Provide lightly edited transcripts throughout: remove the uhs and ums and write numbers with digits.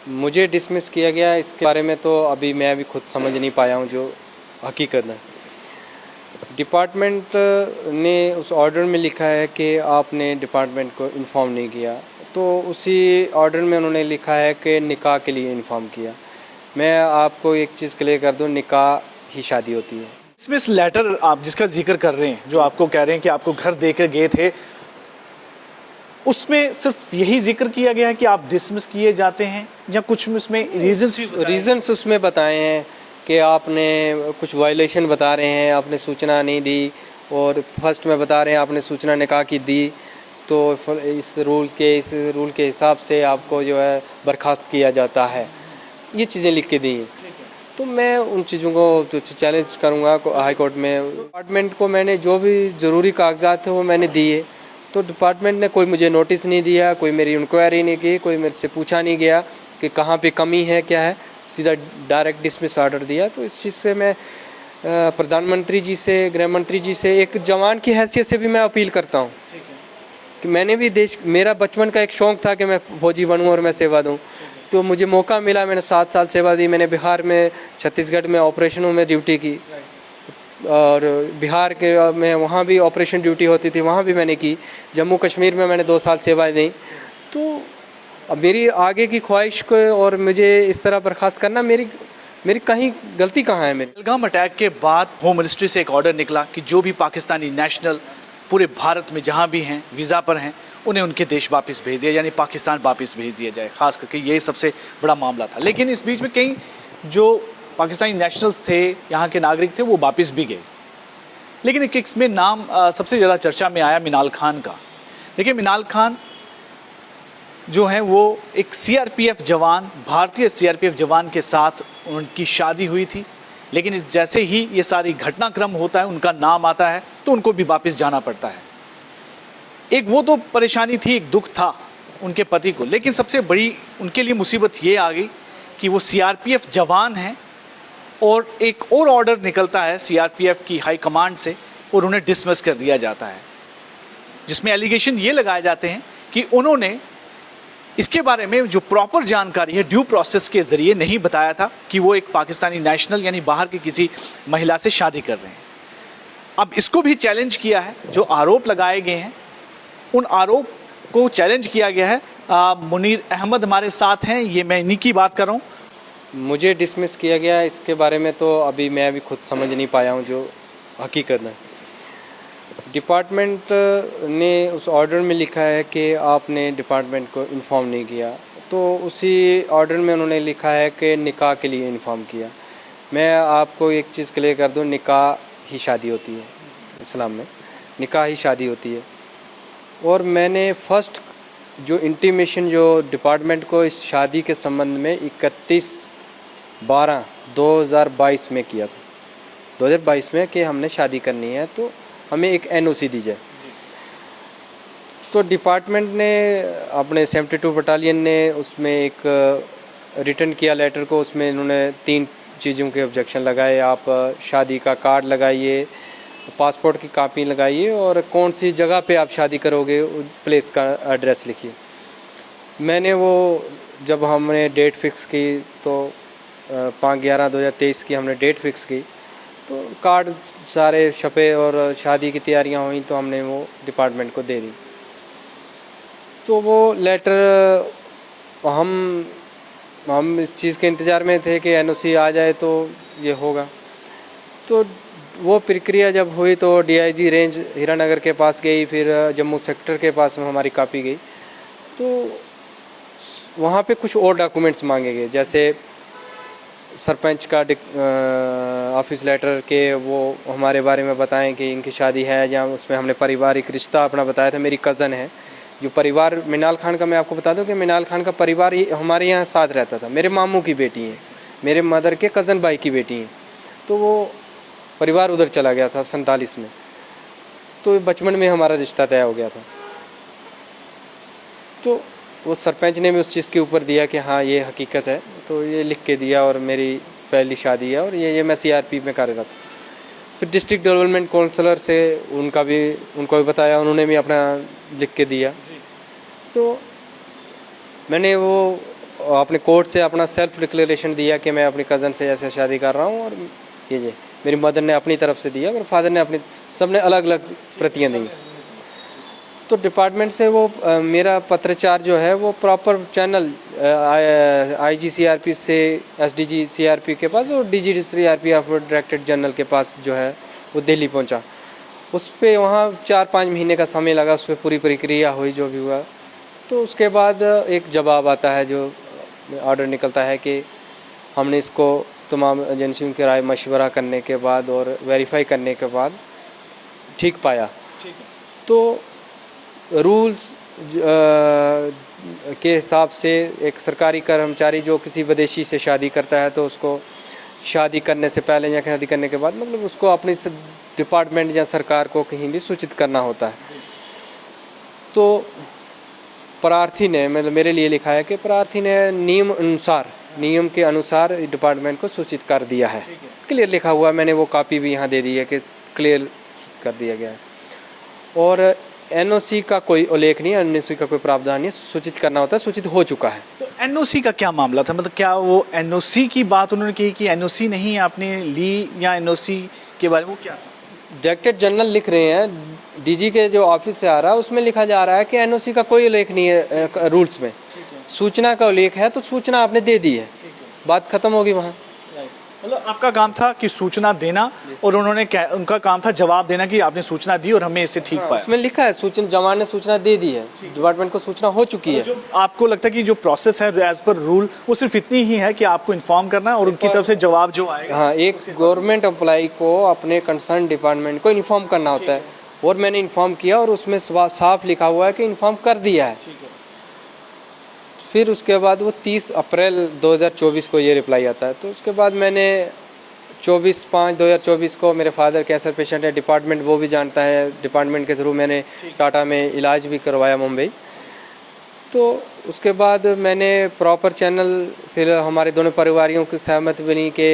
मुझे डिसमिस किया गया, इसके बारे में तो अभी मैं भी खुद समझ नहीं पाया हूँ जो हकीकत है। डिपार्टमेंट ने उस ऑर्डर में लिखा है कि आपने डिपार्टमेंट को इन्फॉर्म नहीं किया, तो उसी ऑर्डर में उन्होंने लिखा है कि निकाह के लिए इन्फॉर्म किया। मैं आपको एक चीज़ क्लियर कर दूँ, निकाह ही शादी होती है। डिसमिस लेटर आप जिसका जिक्र कर रहे हैं, जो आपको कह रहे हैं कि आपको घर देकर गए थे, उसमें सिर्फ यही जिक्र किया गया है कि आप डिसमिस किए जाते हैं, या कुछ उसमें रीजंस उसमें बताए हैं कि आपने कुछ वायलेशन बता रहे हैं, आपने सूचना नहीं दी, और फर्स्ट में बता रहे हैं आपने सूचना निकाह की दी, तो इस रूल के हिसाब से आपको जो है बर्खास्त किया जाता है। ये चीज़ें लिख के दी हैं। तो मैं उन चीज़ों को तो चैलेंज करूँगा हाई कोर्ट में। डिपार्टमेंट को मैंने जो भी ज़रूरी कागजात थे वो मैंने दिए, तो डिपार्टमेंट ने कोई मुझे नोटिस नहीं दिया, कोई मेरी इंक्वायरी नहीं की, कोई मेरे से पूछा नहीं गया कि कहाँ पे कमी है, क्या है, सीधा डायरेक्ट डिसमिस ऑर्डर दिया। तो इस चीज़ से मैं प्रधानमंत्री जी से, गृह मंत्री जी से एक जवान की हैसियत से भी मैं अपील करता हूँ कि मैंने भी मेरा बचपन का एक शौक़ था कि मैं फौजी बनूँ और मैं सेवा दूँ, तो मुझे मौका मिला, मैंने 7 साल सेवा दी। मैंने बिहार में, छत्तीसगढ़ में ऑपरेशनों में ड्यूटी की, और बिहार के में वहाँ भी ऑपरेशन ड्यूटी होती थी, वहाँ भी मैंने की। जम्मू कश्मीर में मैंने 2 साल सेवाएं दी। तो अब मेरी आगे की ख्वाहिश को और मुझे इस तरह बर्खास्त करना, मेरी कहीं गलती कहाँ है मेरी? पहलगाम अटैक के बाद होम मिनिस्ट्री से एक ऑर्डर निकला कि जो भी पाकिस्तानी नेशनल पूरे भारत में जहाँ भी हैं, वीज़ा पर हैं, उन्हें उनके देश वापस भेज दिया, यानी पाकिस्तान वापस भेज दिया जाए। खास करके यही सबसे बड़ा मामला था। लेकिन इस बीच में कई जो पाकिस्तानी नेशनल्स थे, यहाँ के नागरिक थे, वो वापस भी गए। लेकिन एक इसमें नाम सबसे ज़्यादा चर्चा में आया मिनाल खान का। देखिए, मिनाल खान जो हैं वो एक सीआरपीएफ जवान, भारतीय सीआरपीएफ जवान के साथ उनकी शादी हुई थी। लेकिन जैसे ही ये सारी घटनाक्रम होता है, उनका नाम आता है, तो उनको भी वापस जाना पड़ता है। एक वो तो परेशानी थी, एक दुख था उनके पति को, लेकिन सबसे बड़ी उनके लिए मुसीबत ये आ गई कि वो सीआरपीएफ जवान हैं, और एक और ऑर्डर निकलता है सीआरपीएफ की हाई कमांड से, और उन्हें डिसमिस कर दिया जाता है, जिसमें एलिगेशन ये लगाए जाते हैं कि उन्होंने इसके बारे में जो प्रॉपर जानकारी है, ड्यू प्रोसेस के जरिए नहीं बताया था कि वो एक पाकिस्तानी नेशनल यानी बाहर की किसी महिला से शादी कर रहे हैं। अब इसको भी चैलेंज किया है, जो आरोप लगाए गए हैं उन आरोप को चैलेंज किया गया है। मुनीर अहमद हमारे साथ हैं, ये मैं इन्हीं की बात कर रहा हूँ। मुझे डिसमिस किया गया, इसके बारे में तो अभी मैं भी खुद समझ नहीं पाया हूँ जो हकीकत है। डिपार्टमेंट ने उस ऑर्डर में लिखा है कि आपने डिपार्टमेंट को इन्फॉर्म नहीं किया, तो उसी ऑर्डर में उन्होंने लिखा है कि निकाह के लिए इन्फॉर्म किया। मैं आपको एक चीज़ क्लियर कर दूँ, निकाह ही शादी होती है। इस्लाम में निकाह ही शादी होती है। और मैंने फर्स्ट जो इंटीमेशन जो डिपार्टमेंट को इस शादी के संबंध में 31/12/2022 में किया था, 2022 में, कि हमने शादी करनी है तो हमें एक एनओसी दी जाए। तो डिपार्टमेंट ने अपने 72 बटालियन ने उसमें एक रिटर्न किया लेटर को, उसमें इन्होंने 3 चीज़ों के ऑब्जेक्शन लगाए। आप शादी का कार्ड लगाइए, पासपोर्ट की कॉपी लगाइए, और कौन सी जगह पे आप शादी करोगे प्लेस का एड्रेस लिखिए। मैंने वो जब हमने डेट फिक्स की, तो 5/11/2023 की हमने डेट फिक्स की, तो कार्ड सारे छपे और शादी की तैयारियां हुई, तो हमने वो डिपार्टमेंट को दे दी। तो वो लेटर हम इस चीज़ के इंतज़ार में थे कि एनओसी आ जाए तो ये होगा। तो वो प्रक्रिया जब हुई तो डीआईजी रेंज हीरानगर के पास गई, फिर जम्मू सेक्टर के पास में हमारी कॉपी गई, तो वहाँ पे कुछ और डॉक्यूमेंट्स मांगे गए, जैसे सरपंच का ऑफिस लेटर के वो हमारे बारे में बताएं कि इनकी शादी है, या उसमें हमने पारिवारिक रिश्ता अपना बताया था। मेरी कज़न है, जो परिवार मिनाल खान का, मैं आपको बता दूं कि मिनाल खान का परिवार हमारे यहाँ साथ रहता था। मेरे मामू की बेटी है, मेरे मदर के कज़न भाई की बेटी है, तो वो परिवार उधर चला गया था 47 में, तो बचपन में हमारा रिश्ता तय हो गया था। तो वो सरपंच ने भी उस चीज़ के ऊपर दिया कि हाँ ये हकीकत है, तो ये लिख के दिया, और मेरी पहली शादी है, और ये मैं सीआरपी में कार्यरत। फिर डिस्ट्रिक्ट डेवलपमेंट काउंसलर से उनको भी बताया, उन्होंने भी अपना लिख के दिया। तो मैंने वो अपने कोर्ट से अपना सेल्फ डिक्लेरेशन दिया कि मैं अपनी कज़न से ऐसे शादी कर रहा हूँ, और ये मेरी मदर ने अपनी तरफ से दिया, मेरे फादर ने अपनी, सबने अलग अलग प्रतियाँ दी। तो डिपार्टमेंट से वो मेरा पत्राचार जो है वो प्रॉपर चैनल IGCRP से SDG-CRP के पास और DGCRP डायरेक्टर जनरल के पास जो है वो दिल्ली पहुंचा। उस पर वहाँ 4-5 महीने का समय लगा, उस पर पूरी प्रक्रिया हुई जो भी हुआ। तो उसके बाद एक जवाब आता है, जो ऑर्डर निकलता है कि हमने इसको तमाम एजेंसियों की राय मशवरा करने के बाद और वेरीफाई करने के बाद ठीक पाया। तो रूल्स के हिसाब से एक सरकारी कर्मचारी जो किसी विदेशी से शादी करता है तो उसको शादी करने से पहले या शादी करने के बाद मतलब उसको अपनी डिपार्टमेंट या सरकार को कहीं भी सूचित करना होता है। तो प्रार्थी ने मतलब मेरे लिए लिखा है कि प्रार्थी ने नियम के अनुसार डिपार्टमेंट को सूचित कर दिया है। क्लियर लिखा हुआ, मैंने वो कॉपी भी यहाँ दे दी है कि क्लियर कर दिया गया है। और NOC का कोई उल्लेख नहीं है, NOC का कोई प्रावधान नहीं, सूचित करना होता है, सूचित हो चुका है। तो NOC का क्या मामला था, मतलब क्या वो NOC की बात उन्होंने कही कि NOC नहीं आपने ली, या NOC के बारे में वो क्या था? डायरेक्टर जनरल लिख रहे हैं, DG के जो ऑफिस से आ रहा है उसमें लिखा जा रहा है कि NOC का कोई उल्लेख नहीं है रूल्स में, सूचना का उल्लेख है, तो सूचना आपने दे दी है, बात खत्म होगी वहाँ। मतलब आपका काम था कि सूचना देना, और उनका काम था जवाब देना कि आपने सूचना दी और हमें इससे ठीक पाया। उसमें लिखा है सूचना, जवान ने सूचना दे दी है, डिपार्टमेंट को सूचना हो चुकी है। जो आपको लगता है कि जो प्रोसेस है एज पर रूल वो सिर्फ इतनी ही है कि आपको इन्फॉर्म करना है और उनकी तरफ से जवाब जो आएगा। हाँ, एक गवर्नमेंट एम्प्लॉय को अपने कंसर्न डिपार्टमेंट को इन्फॉर्म करना होता है, और मैंने इन्फॉर्म किया और उसमें साफ लिखा हुआ है कि इन्फॉर्म कर दिया है। फिर उसके बाद वो 30 अप्रैल 2024 को ये रिप्लाई आता है। तो उसके बाद मैंने 24/5/2024 को, मेरे फादर कैंसर पेशेंट है, डिपार्टमेंट वो भी जानता है, डिपार्टमेंट के थ्रू मैंने टाटा में इलाज भी करवाया मुंबई। तो उसके बाद मैंने प्रॉपर चैनल, फिर हमारे दोनों परिवारों की सहमति बनी कि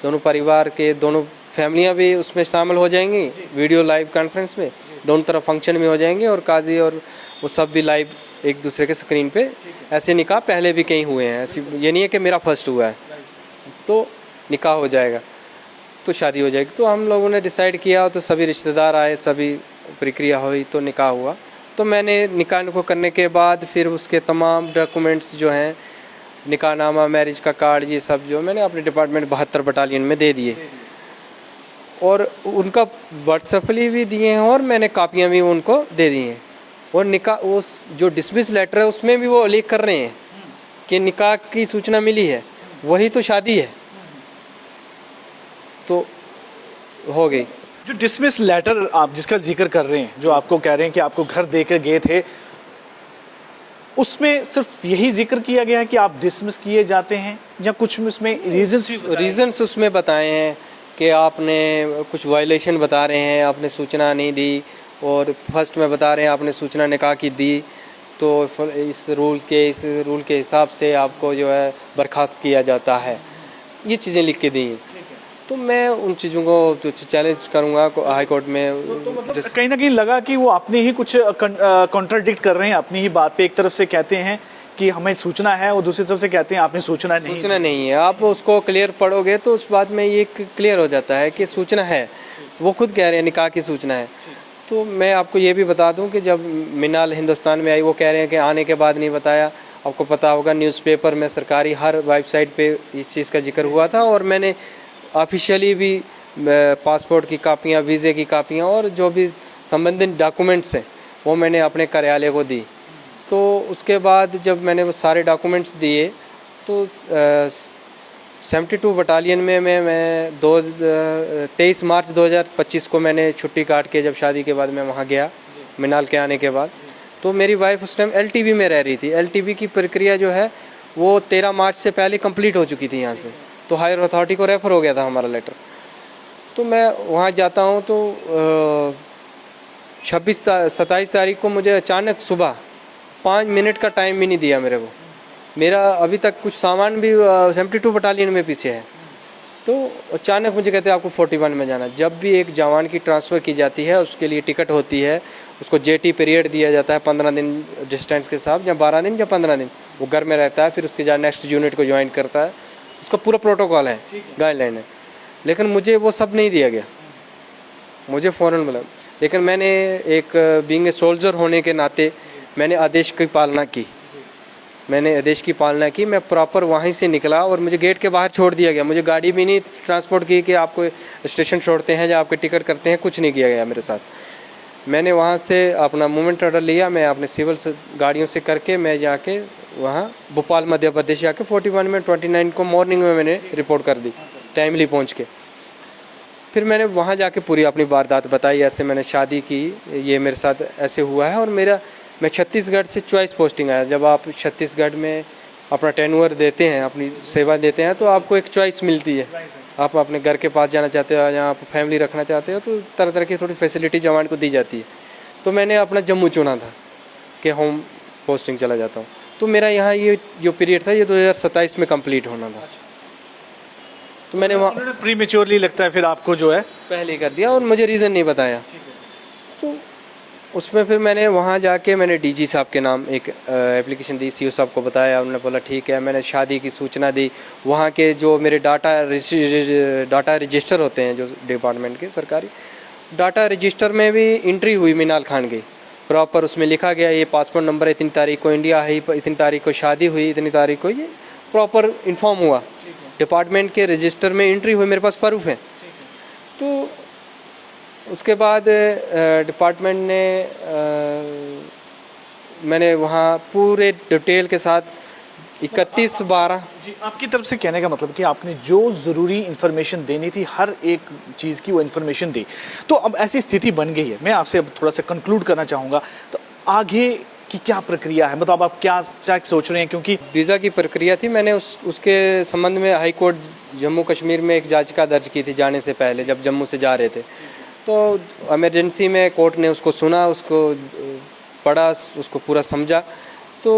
दोनों परिवार के दोनों फैमिलियां भी उसमें शामिल हो जाएंगी, वीडियो लाइव कॉन्फ्रेंस में दोनों तरफ फंक्शन में हो जाएंगे, और काजी और वो सब भी लाइव एक दूसरे के स्क्रीन पे। ऐसे निकाह पहले भी कहीं हुए हैं, ऐसी ये नहीं है कि मेरा फर्स्ट हुआ है। तो निकाह हो जाएगा तो शादी हो जाएगी। तो हम लोगों ने डिसाइड किया, तो सभी रिश्तेदार आए, सभी प्रक्रिया हुई, तो निकाह हुआ। तो मैंने निकाह को करने के बाद फिर उसके तमाम डॉक्यूमेंट्स जो हैं, निकाहनामा, मैरिज का कार्ड, ये सब जो मैंने अपने डिपार्टमेंट 72 बटालियन में दे दिए, और उनका व्हाट्सएपली भी दिए हैं, और मैंने कापियाँ भी उनको दे दी हैं। और निकाह, वो जो डिसमिस लेटर है उसमें भी वो उल्लेख कर रहे हैं कि निकाह की सूचना मिली है, वही तो शादी है। तो हो गई। जो डिसमिस लेटर आप जिसका जिक्र कर रहे हैं, जो आपको कह रहे हैं कि आपको घर देकर गए थे, उसमें सिर्फ यही जिक्र किया गया है कि आप डिसमिस किए जाते हैं, या कुछ उसमें रीजंस उसमें बताए हैं कि आपने कुछ वायलेशन बता रहे हैं, आपने सूचना नहीं दी, और फर्स्ट में बता रहे हैं आपने सूचना निकाह की दी, तो इस रूल के हिसाब से आपको जो है बर्खास्त किया जाता है, ये चीज़ें लिख के दी। तो मैं उन चीज़ों को चैलेंज करूंगा हाई कोर्ट में। तो मतलब कहीं ना कहीं लगा कि वो अपने ही कुछ कॉन्ट्राडिक्ट कर रहे हैं अपनी ही बात पे। एक तरफ से कहते हैं कि हमें सूचना है, और दूसरी तरफ से कहते हैं आपने सूचना नहीं है। आप उसको क्लियर पढ़ोगे तो उस बात में ये क्लियर हो जाता है कि सूचना है, वो खुद कह रहे हैं निकाह की सूचना है। तो मैं आपको ये भी बता दूं कि जब मिनाल हिंदुस्तान में आई, वो कह रहे हैं कि आने के बाद नहीं बताया। आपको पता होगा न्यूज़पेपर में, सरकारी हर वेबसाइट पे इस चीज़ का जिक्र हुआ था, और मैंने ऑफिशियली भी पासपोर्ट की कापियाँ, वीज़े की कापियाँ और जो भी संबंधित डॉक्यूमेंट्स हैं वो मैंने अपने कार्यालय को दी। तो उसके बाद जब मैंने वो सारे डॉक्यूमेंट्स दिए, तो 72 बटालियन में मैं 23 मार्च 2025 को मैंने छुट्टी काट के, जब शादी के बाद मैं वहाँ गया मिनाल के आने के बाद, तो मेरी वाइफ उस टाइम LTB में रह रही थी। LTB की प्रक्रिया जो है वो 13 मार्च से पहले कंप्लीट हो चुकी थी यहाँ से, तो हायर अथॉरिटी को रेफ़र हो गया था हमारा लेटर। तो मैं वहाँ जाता हूँ, तो 27 तारीख को मुझे अचानक सुबह 5 मिनट का टाइम भी नहीं दिया मेरे को। मेरा अभी तक कुछ सामान भी 72 बटालियन में पीछे है, तो अचानक मुझे कहते हैं आपको 41 में जाना है। जब भी एक जवान की ट्रांसफ़र की जाती है उसके लिए टिकट होती है, उसको जेटी पीरियड दिया जाता है 15 दिन डिस्टेंस के साथ, या 12 दिन या 15 दिन वो घर में रहता है, फिर उसके बाद नेक्स्ट यूनिट को ज्वाइन करता है, उसका पूरा प्रोटोकॉल है, गाइडलाइन है। लेकिन मुझे वो सब नहीं दिया गया, मुझे फ़ौरन मिला। लेकिन मैंने एक बीइंग ए सोल्जर होने के नाते मैंने आदेश की पालना की, मैंने आदेश की पालना की। मैं प्रॉपर वहीं से निकला और मुझे गेट के बाहर छोड़ दिया गया। मुझे गाड़ी भी नहीं ट्रांसपोर्ट की कि आपको स्टेशन छोड़ते हैं या आपके टिकट करते हैं, कुछ नहीं किया गया मेरे साथ। मैंने वहाँ से अपना मूवमेंट ऑर्डर लिया, मैं अपने सिविल से गाड़ियों से करके मैं जाके वहाँ भोपाल मध्य प्रदेश जाके 41 में 29 को मॉर्निंग में मैंने रिपोर्ट कर दी, टाइमली पहुँच के। फिर मैंने वहाँ जाके पूरी अपनी वारदात बताई, ऐसे मैंने शादी की, ये मेरे साथ ऐसे हुआ है। और मैं छत्तीसगढ़ से चॉइस पोस्टिंग आया। जब आप छत्तीसगढ़ में अपना टेन्योर देते हैं, अपनी सेवा देते हैं, तो आपको एक चॉइस मिलती है। आप अपने घर के पास जाना चाहते हो या आप फैमिली रखना चाहते हो, तो तरह तरह की थोड़ी फैसिलिटी जवान को दी जाती है। तो मैंने अपना जम्मू चुना था कि होम पोस्टिंग चला जाता हूँ। तो मेरा यहाँ ये जो पीरियड था ये 2027 में कंप्लीट होना था। तो मैंने वहाँ प्रीमेच्योरली लगता है फिर आपको जो है पहले कर दिया और मुझे रीज़न नहीं बताया। तो उसमें फिर मैंने वहाँ जाके मैंने डीजी साहब के नाम एक एप्लीकेशन दी, सीओ साहब को बताया, उन्होंने बोला ठीक है। मैंने शादी की सूचना दी, वहाँ के जो मेरे डाटा रजिस्टर होते हैं जो डिपार्टमेंट के सरकारी डाटा रजिस्टर में भी एंट्री हुई मीनाल खान की प्रॉपर। उसमें लिखा गया ये पासपोर्ट नंबर इतनी तारीख को इंडिया है, इतनी तारीख को शादी हुई, इतनी तारीख को, ये प्रॉपर इन्फॉर्म हुआ। डिपार्टमेंट के रजिस्टर में एंट्री हुई, मेरे पास प्रूफ है। तो उसके बाद डिपार्टमेंट ने मैंने वहाँ पूरे डिटेल के साथ 31/12 जी, आपकी तरफ से कहने का मतलब कि आपने जो ज़रूरी इन्फॉर्मेशन देनी थी हर एक चीज़ की वो इन्फॉर्मेशन दी। तो अब ऐसी स्थिति बन गई है, मैं आपसे अब थोड़ा सा कंक्लूड करना चाहूँगा, तो आगे की क्या प्रक्रिया है, मतलब आप क्या सोच रहे हैं? क्योंकि वीज़ा की प्रक्रिया थी, मैंने उसके संबंध में हाई कोर्ट जम्मू कश्मीर में एक याचिका दर्ज की थी जाने से पहले, जब जम्मू से जा रहे थे। तो इमरजेंसी में कोर्ट ने उसको सुना, उसको पढ़ा, उसको पूरा समझा। तो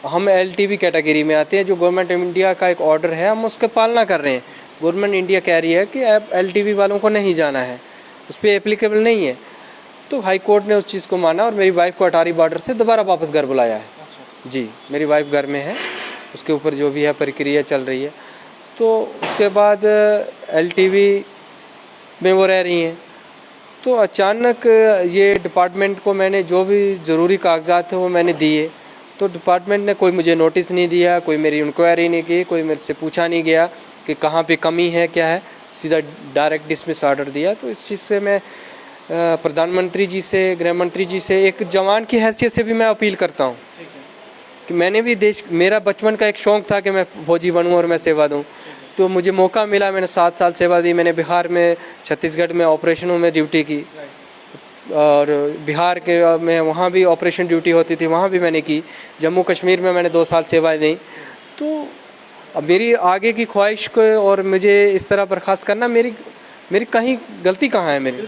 हम LTV कैटेगरी में आते हैं, जो गवर्नमेंट ऑफ इंडिया का एक ऑर्डर है, हम उसके पालना कर रहे हैं। गवर्नमेंट इंडिया कह रही है कि अब LTV वालों को नहीं जाना है, उस पर एप्लीकेबल नहीं है। तो हाई कोर्ट ने उस चीज़ को माना और मेरी वाइफ को अटारी बॉर्डर से दोबारा वापस घर बुलाया है। जी, मेरी वाइफ घर में है, उसके ऊपर जो भी है प्रक्रिया चल रही है। तो उसके बाद LTV में वो रह रही हैं। तो अचानक ये डिपार्टमेंट को मैंने जो भी ज़रूरी कागजात थे वो मैंने दिए, तो डिपार्टमेंट ने कोई मुझे नोटिस नहीं दिया, कोई मेरी इंक्वायरी नहीं की, कोई मेरे से पूछा नहीं गया कि कहाँ पे कमी है, क्या है, सीधा डायरेक्ट डिसमिस ऑर्डर दिया। तो इस चीज़ से मैं प्रधानमंत्री जी से, गृह मंत्री जी से एक जवान की हैसियत से भी मैं अपील करता हूँ कि मैंने भी मेरा बचपन का एक शौक़ था कि मैं फौजी बनूँ और मैं सेवा दूँ। तो मुझे मौका मिला, मैंने 7 साल सेवा दी। मैंने बिहार में, छत्तीसगढ़ में ऑपरेशनों में ड्यूटी की, और बिहार के में वहाँ भी ऑपरेशन ड्यूटी होती थी, वहाँ भी मैंने की। जम्मू कश्मीर में मैंने 2 साल सेवाएं दी। तो अब मेरी आगे की ख्वाहिश को और मुझे इस तरह बर्खास्त करना, मेरी कहीं गलती कहाँ है मेरी?